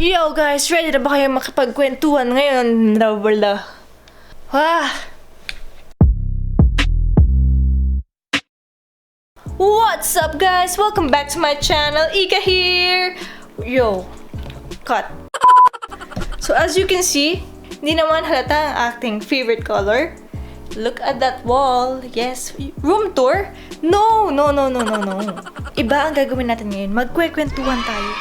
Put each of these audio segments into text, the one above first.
Yo guys, ready na ba kayo makipagkwentuhan ngayon? Wala. What's up guys? Welcome back to my channel. Ika here! Yo, cut. So as you can see, hindi naman halata ang acting favorite color. Look at that wall. Yes, room tour? No. Iba ang gagawin natin ngayon. Magkwekwentuhan tayo.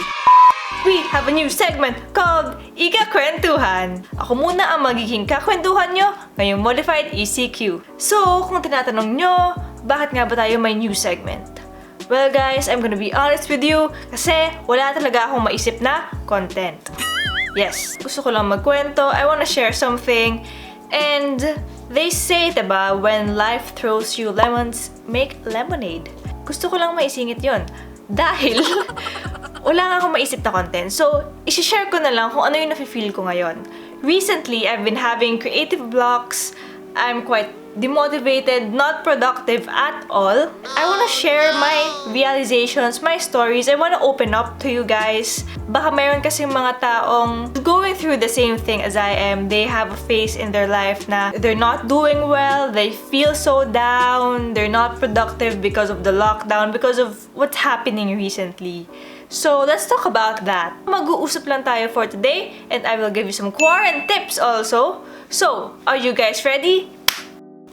We have a new segment called Ika Kwentuhan. Ako muna ang magiging kakwentuhan nyo ngayong modified ECQ. So, kung tinatanong nyo, bakit nga ba tayo may new segment? Well guys, I'm gonna be honest with you kasi wala talaga akong maisip na content. Yes, gusto ko lang magkwento, I wanna share something, and they say, diba, when life throws you lemons, make lemonade. Gusto ko lang maisingit yon dahil wala nga akong maisip na content. So, isi-share ko na lang kung ano yung nafe-feel ko ngayon. Recently, I've been having creative blocks. I'm quite demotivated, not productive at all. I wanna share my realizations, my stories. I wanna open up to you guys. Baka mayroon kasing mga taong going through the same thing as I am. They have a phase in their life na they're not doing well, they feel so down, they're not productive because of the lockdown, because of what's happening recently. So, let's talk about that. Mag-uusap lang tayo for today, and I will give you some quarantine tips also. So, are you guys ready?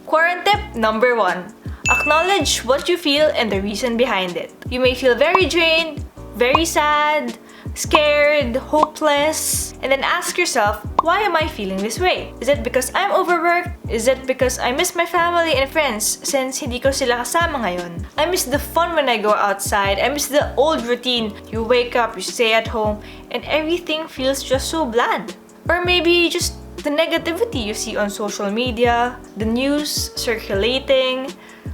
Quarantine tip number 1. Acknowledge what you feel and the reason behind it. You may feel very drained, very sad, scared, hopeless, and then ask yourself, why am I feeling this way? Is it because I'm overworked? Is it because I miss my family and friends since hindi ko sila kasama ngayon? I miss the fun when I go outside. I miss the old routine. You wake up, you stay at home, and everything feels just so bland. Or maybe just the negativity you see on social media, the news circulating,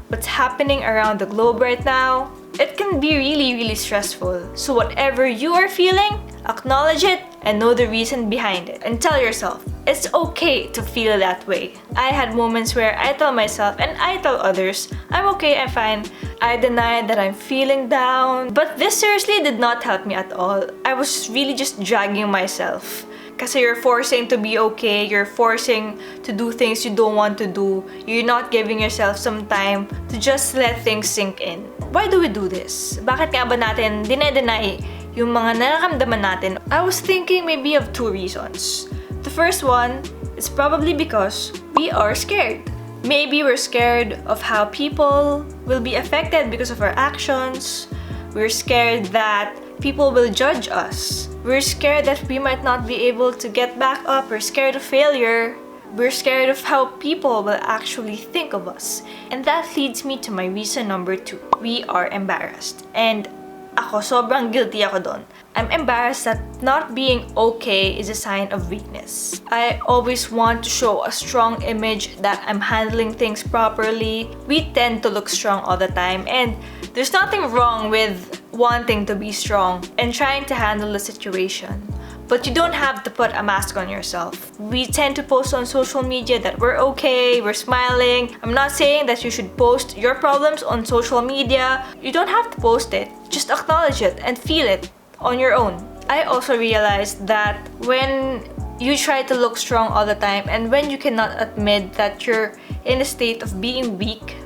what's happening around the globe right now. It can be really stressful. So whatever you are feeling, acknowledge it and know the reason behind it. And tell yourself, it's okay to feel that way. I had moments where I tell myself and I tell others, I'm okay, I'm fine. I deny that I'm feeling down. But this seriously did not help me at all. I was really just dragging myself. Kasi you're forcing to be okay, you're forcing to do things you don't want to do, you're not giving yourself some time to just let things sink in. Why do we do this? Bakit nga ba natin dinedenay yung mga nararamdaman natin? I was thinking maybe of 2 reasons. The first one is probably because we are scared. Maybe we're scared of how people will be affected because of our actions. We're scared that people will judge us. We're scared that we might not be able to get back up. We're scared of failure. We're scared of how people will actually think of us. And that leads me to my reason number 2. We are embarrassed. And ako, sobrang guilty ako doon. I'm embarrassed that not being okay is a sign of weakness. I always want to show a strong image that I'm handling things properly. We tend to look strong all the time, and there's nothing wrong with wanting to be strong and trying to handle the situation. But you don't have to put a mask on yourself. We tend to post on social media that we're okay, we're smiling. I'm not saying that you should post your problems on social media. You don't have to post it. Just acknowledge it and feel it on your own. I also realized that when you try to look strong all the time and when you cannot admit that you're in a state of being weak,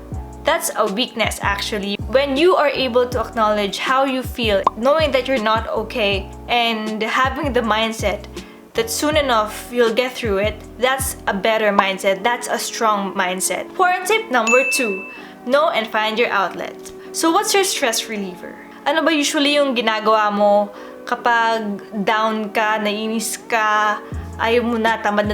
that's a weakness actually. When you are able to acknowledge how you feel, knowing that you're not okay, and having the mindset that soon enough you'll get through it, that's a better mindset. That's a strong mindset. Quarantine tip number 2. Know and find your outlet. So what's your stress reliever? Ano ba usually yung ginagawa mo kapag down ka, nainis ka, ayaw mo na, tamad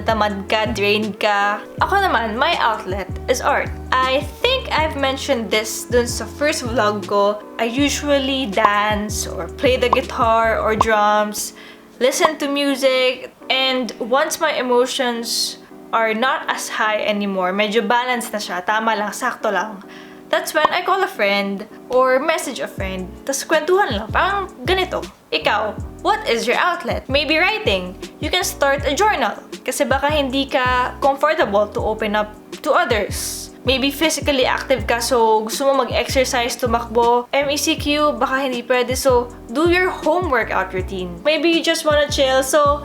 ka, drained ka? Ako naman, my outlet is art. I think I've mentioned this dun sa first vlog ko. I usually dance or play the guitar or drums, listen to music, and once my emotions are not as high anymore, medyo balanced na siya, tama lang, sakto lang, that's when I call a friend or message a friend. Tas kwentuhan lang, parang ganito. Ikaw, what is your outlet? Maybe writing. You can start a journal. Kasi baka hindi ka comfortable to open up to others. Maybe physically active ka, so gusto mo mag-exercise, tumakbo. MECQ, baka hindi pwede, so do your home workout routine. Maybe you just wanna chill, so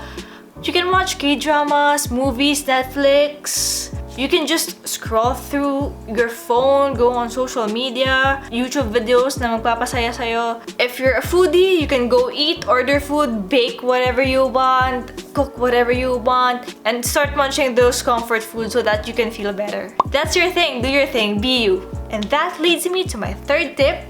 you can watch K-dramas, movies, Netflix. You can just scroll through your phone, go on social media, YouTube videos na magpapasaya sa'yo. If you're a foodie, you can go eat, order food, bake whatever you want, cook whatever you want, and start munching those comfort foods so that you can feel better. That's your thing, do your thing, be you. And that leads me to my third tip,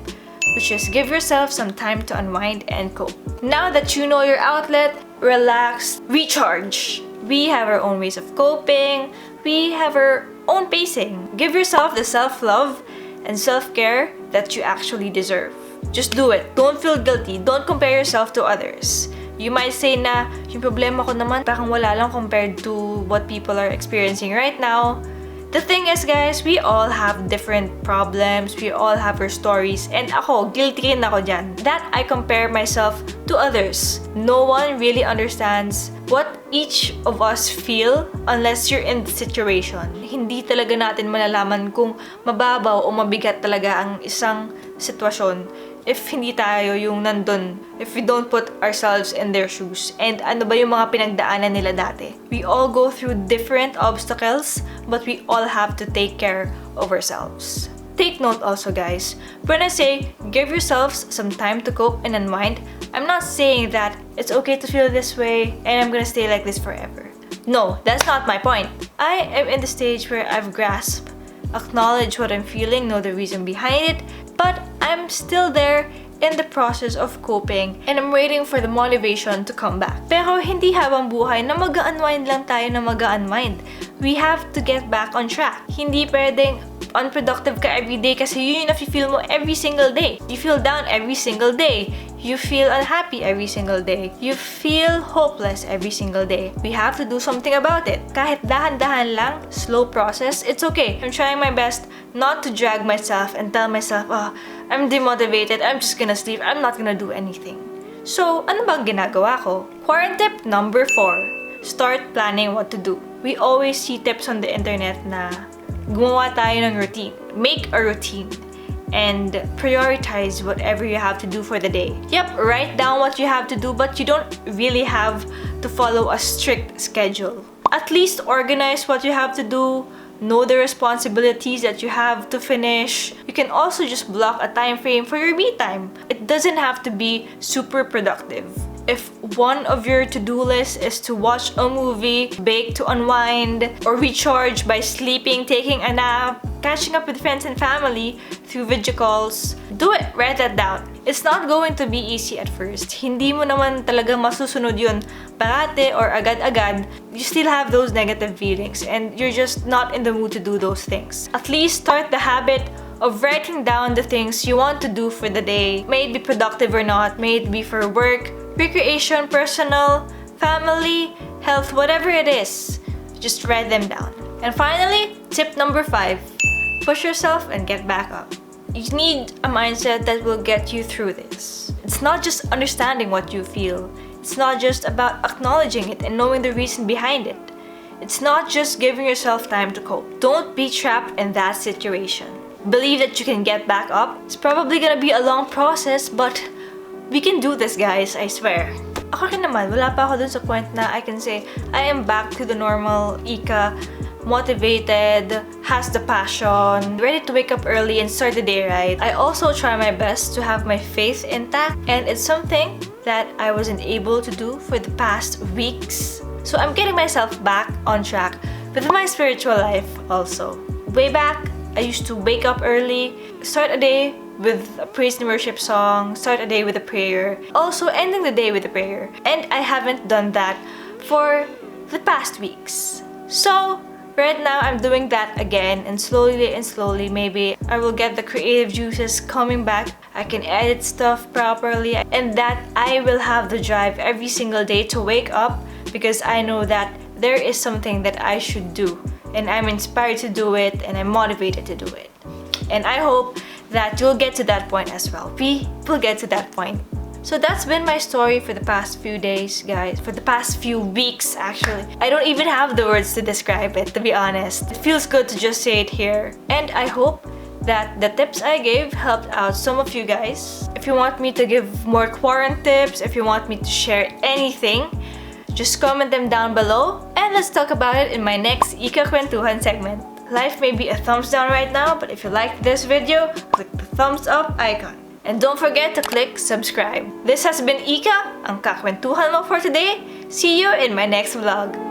which is give yourself some time to unwind and cope. Now that you know your outlet, relax, recharge. We have our own ways of coping. We have our own pacing. Give yourself the self-love and self-care that you actually deserve. Just do it. Don't feel guilty. Don't compare yourself to others. You might say na, yung problema ko naman parang wala lang compared to what people are experiencing right now. The thing is, guys, we all have different problems. We all have our stories. And ako, guilty rin ako dyan. That I compare myself to others. No one really understands what each of us feel unless you're in the situation. Hindi talaga natin malalaman kung mababaw o mabigat talaga ang isang sitwasyon if hindi tayo yung nandun, if we don't put ourselves in their shoes. And ano ba yung mga pinagdaanan nila dati? We all go through different obstacles, but we all have to take care of ourselves. Take note also, guys, when I say give yourselves some time to cope and unwind, I'm not saying that it's okay to feel this way and I'm gonna stay like this forever. No, that's not my point. I am in the stage where I've grasped, acknowledge what I'm feeling, know the reason behind it, but I'm still there in the process of coping and I'm waiting for the motivation to come back. Pero hindi habang buhay na mag-unwind lang tayo na mag-unwind. We have to get back on track. Hindi pwedeng unproductive ka everyday kasi yun yung nafe-feel mo every single day. You feel down every single day. You feel unhappy every single day. You feel hopeless every single day. We have to do something about it. Kahit dahan-dahan lang, slow process, it's okay. I'm trying my best not to drag myself and tell myself, oh, I'm demotivated, I'm just gonna sleep, I'm not gonna do anything. So, ano bang ginagawa ko? Quarantine tip number 4. Start planning what to do. We always see tips on the internet na gumawa tayo ng routine. Make a routine. And prioritize whatever you have to do for the day. Yep, write down what you have to do, but you don't really have to follow a strict schedule. At least organize what you have to do, know the responsibilities that you have to finish. You can also just block a time frame for your me time. It doesn't have to be super productive. If one of your to-do lists is to watch a movie, bake to unwind, or recharge by sleeping, taking a nap, catching up with friends and family through video calls, do it. Write that down. It's not going to be easy at first. Hindi mo naman talaga masusunod yun parate or agad-agad. You still have those negative feelings and you're just not in the mood to do those things. At least start the habit of writing down the things you want to do for the day. May it be productive or not, may it be for work, recreation, personal, family, health, whatever it is. Just write them down. And finally, tip number 5. Push yourself and get back up. You need a mindset that will get you through this. It's not just understanding what you feel. It's not just about acknowledging it and knowing the reason behind it. It's not just giving yourself time to cope. Don't be trapped in that situation. Believe that you can get back up. It's probably gonna be a long process, but we can do this, guys, I swear. Ako rin naman, wala pa ako dun sa point na I can say, I am back to the normal Ika, motivated, has the passion, ready to wake up early and start the day right. I also try my best to have my faith intact, and it's something that I wasn't able to do for the past weeks. So I'm getting myself back on track with my spiritual life also. Way back, I used to wake up early, start a day with a praise and worship song, start a day with a prayer, also ending the day with a prayer. And I haven't done that for the past weeks. So, right now I'm doing that again, and slowly maybe I will get the creative juices coming back. I can edit stuff properly, and that I will have the drive every single day to wake up because I know that there is something that I should do. And I'm inspired to do it, and I'm motivated to do it. And I hope that you'll get to that point as well. We will get to that point. So that's been my story for the past few days, guys. For the past few weeks, actually. I don't even have the words to describe it, to be honest. It feels good to just say it here. And I hope that the tips I gave helped out some of you guys. If you want me to give more quarantine tips, if you want me to share anything, just comment them down below and let's talk about it in my next Kwentuhan segment. Life may be a thumbs down right now, but if you liked this video, click the thumbs up icon. And don't forget to click subscribe. This has been Ika, ang kakwentuhan mo for today. See you in my next vlog.